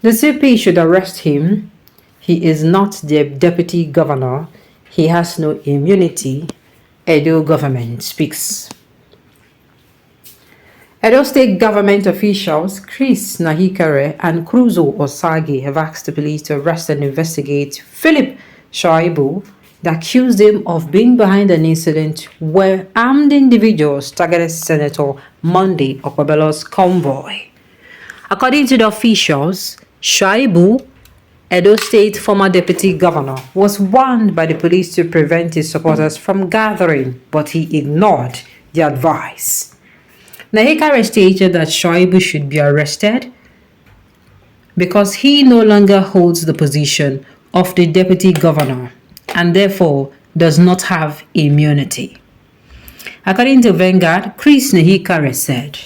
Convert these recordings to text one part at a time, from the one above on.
The CP should arrest him. He is not the deputy governor. He has no immunity. Edo government speaks. Edo State government officials Chris Nahikare and Cruzo Osage have asked the police to arrest and investigate Philip Shaibu. They accused him of being behind an incident where armed individuals targeted Senator Monday Okwabelo's convoy. According to the officials, Shaibu, Edo State former deputy governor, was warned by the police to prevent his supporters from gathering, but he ignored the advice. Nahikare stated that Shaibu should be arrested because he no longer holds the position of the deputy governor and therefore does not have immunity. According to Vanguard, Chris Nahikare said,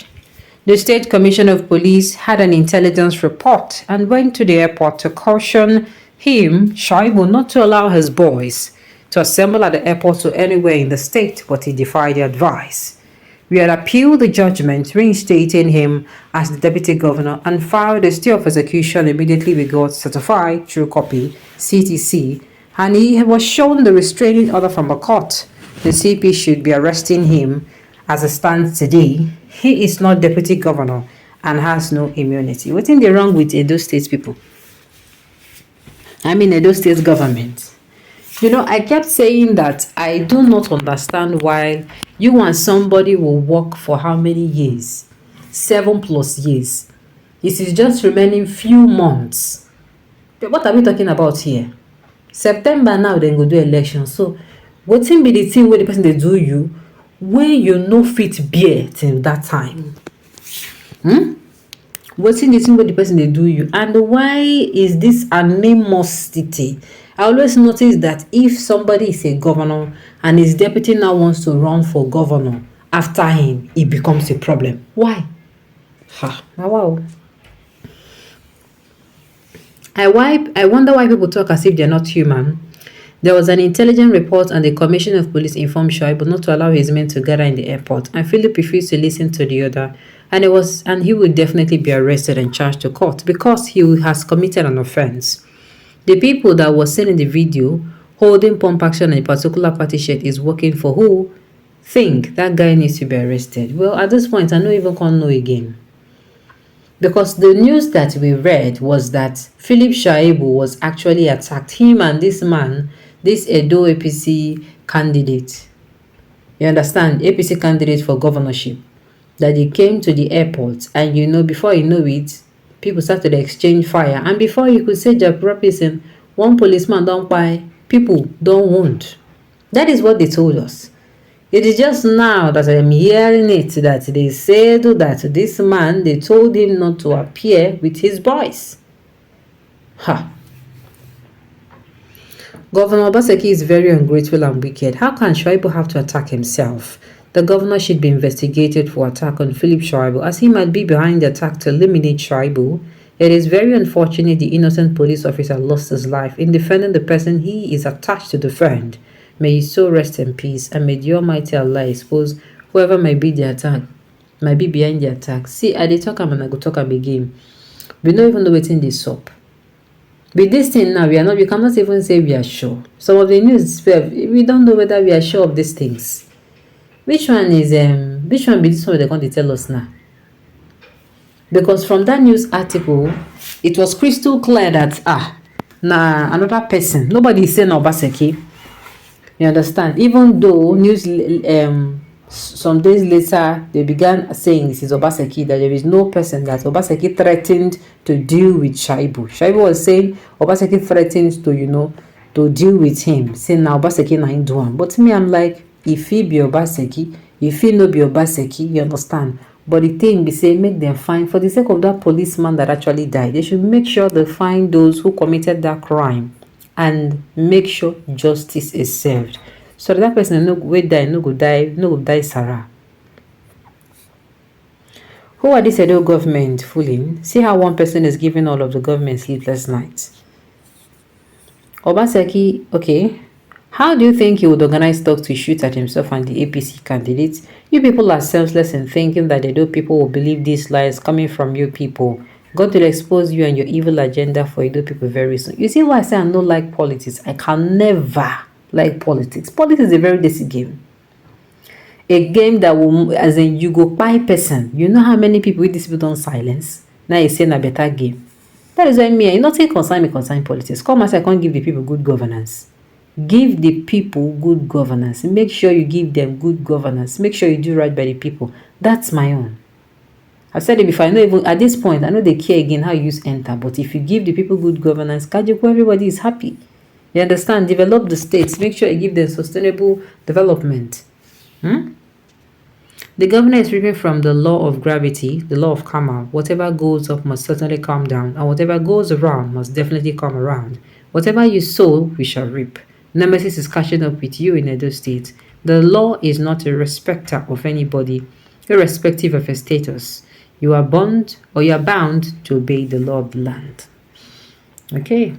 the State Commissioner of Police had an intelligence report and went to the airport to caution him, Shaibu, not to allow his boys to assemble at the airport or anywhere in the state, but he defied the advice. We had appealed the judgment, reinstating him as the deputy governor and filed a stay of execution immediately we got certified true copy, CTC, and he was shown the restraining order from a court. The CP should be arresting him as it stands today. He is not deputy governor and has no immunity. What's in the wrong with Edo State people? I mean Edo State government. You know, I kept saying that I do not understand why you and somebody will work for how many years? 7+ years. It is just remaining few months. But what are we talking about here? September now, then go do election. So, what's in be the thing where the person they do you, where you no fit beer till that time? What's in the thing where the person they do you? And why is this animosity? I always notice that if somebody is a governor and his deputy now wants to run for governor after him, it becomes a problem. Why? Wow. I wonder why people talk as if they're not human. There was an intelligence report and the Commissioner of Police informed Shaibu not to allow his men to gather in the airport, and Philip refused to listen to the order, and he would definitely be arrested and charged to court because he has committed an offense. The people that were seen in the video holding pump action in a particular party shirt is working for who think that guy needs to be arrested. Well, at this point, I don't even can't know again. Because the news that we read was that Philip Shaibu was actually attacked. Him and this man, this Edo APC candidate. You understand? APC candidate for governorship. That he came to the airport and before you know it, people started to exchange fire. And before you could say the person, one policeman don't buy, people don't wound. That is what they told us. It is just now that I'm hearing it that they said that this man, they told him not to appear with his boys. Governor Obaseki is very ungrateful and wicked. How can Shaibu have to attack himself? The governor should be investigated for attack on Philip Shaibu, as he might be behind the attack to eliminate Shaibu. It is very unfortunate the innocent police officer lost his life in defending the person he is attached to defend. May his soul rest in peace, and may the Almighty Allah expose whoever might be behind the attack. See, I dey talk am and I go talk am again. We don't even know wetin dey sup. With this thing now, we cannot even say we are sure. Some of the news, we don't know whether we are sure of these things. Which one be this one they're going to tell us now? Because from that news article, it was crystal clear that another person. Nobody is saying Obaseki. You understand? Even though news some days later they began saying this is Obaseki, that there is no person that Obaseki threatened to deal with Shaibu. Shaibu was saying Obaseki threatened to deal with him, saying now Obaseki na him do one. But to me, I'm like, if he be Obaseki, if he no be Obaseki, you understand? But the thing be say, make them find, for the sake of that policeman that actually died, they should make sure they find those who committed that crime and make sure justice is served. So that person no go die Sarah. Who are this Edo government fooling? See how one person is giving all of the government sleepless nights. Obaseki, okay. How do you think he would organize talks to shoot at himself and the APC candidates? You people are senseless in thinking that the Edo people will believe these lies coming from you people. God will expose you and your evil agenda for Edo people very soon. You see why I say I don't like politics? I can never like politics. Politics is a very dirty game. A game that will, as in you go buy person. You know how many people with these people don't silence? Now you say a better game. That is why me, nothing concern politics. Come as I can't give the people good governance. Give the people good governance. Make sure you give them good governance. Make sure you do right by the people. That's my own. I've said it before. I know even at this point, I know they care again how you use enter. But if you give the people good governance, Kajuku, everybody is happy. You understand? Develop the states. Make sure you give them sustainable development. The governor is reaping from the law of gravity, the law of karma. Whatever goes up must certainly come down, and whatever goes around must definitely come around. Whatever you sow, we shall reap. Nemesis is catching up with you in Edo State. The law is not a respecter of anybody, irrespective of your status. You are bound or you are bound to obey the law of the land. Okay.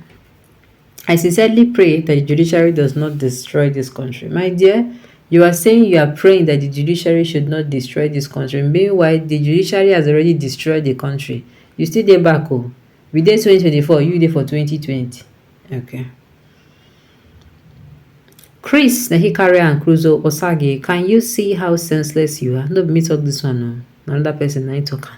I sincerely pray that the judiciary does not destroy this country. My dear, you are saying you are praying that the judiciary should not destroy this country. Meanwhile, the judiciary has already destroyed the country. You still there back, oh. We did 2024, you did for 2020. Okay. Chris, Nahikare and Cruzo Osage, can you see how senseless you are? No, me talk this one, no. Another person I talk.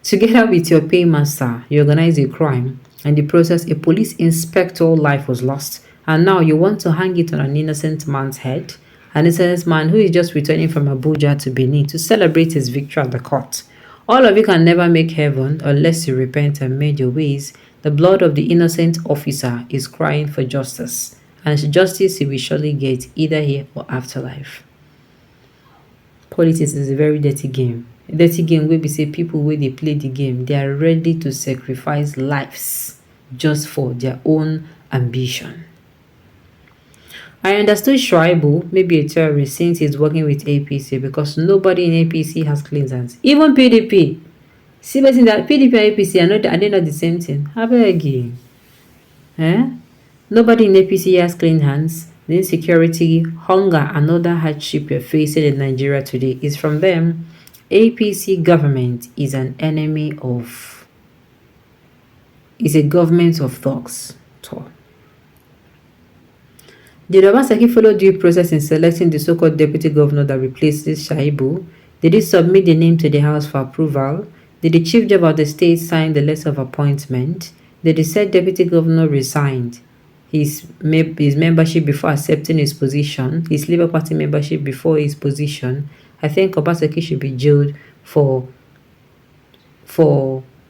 Together with your paymaster, you organize a crime. And in the process, a police inspector's life was lost. And now you want to hang it on an innocent man's head? An innocent man who is just returning from Abuja to Benin to celebrate his victory at the court. All of you can never make heaven unless you repent and mend your ways. The blood of the innocent officer is crying for justice. And justice he will surely get either here or afterlife. Politics is a very dirty game. A dirty game where we say people where they play the game, they are ready to sacrifice lives just for their own ambition. I understood Shaibu may be a terrorist since he's working with APC because nobody in APC has clean hands. Even PDP. See, but in that PDP and APC are they not the same thing? How about again? Nobody in APC has clean hands. The insecurity, hunger, and other hardship you're facing in Nigeria today is from them. APC government is an enemy of, is a government of thugs. Did Obaseki follow due process in selecting the so-called deputy governor that replaces Shaibu? Did he submit the name to the House for approval? Did the chief judge of the state sign the letter of appointment? Did the said deputy governor resign his membership before accepting his position, his Labour Party membership before his position? I think Obaseki should be jailed for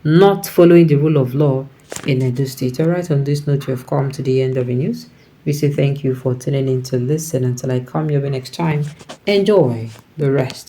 not following the rule of law in Edo State. Alright, on this note, we have come to the end of the news. We say thank you for tuning in to listen. Until I come your way next time, enjoy the rest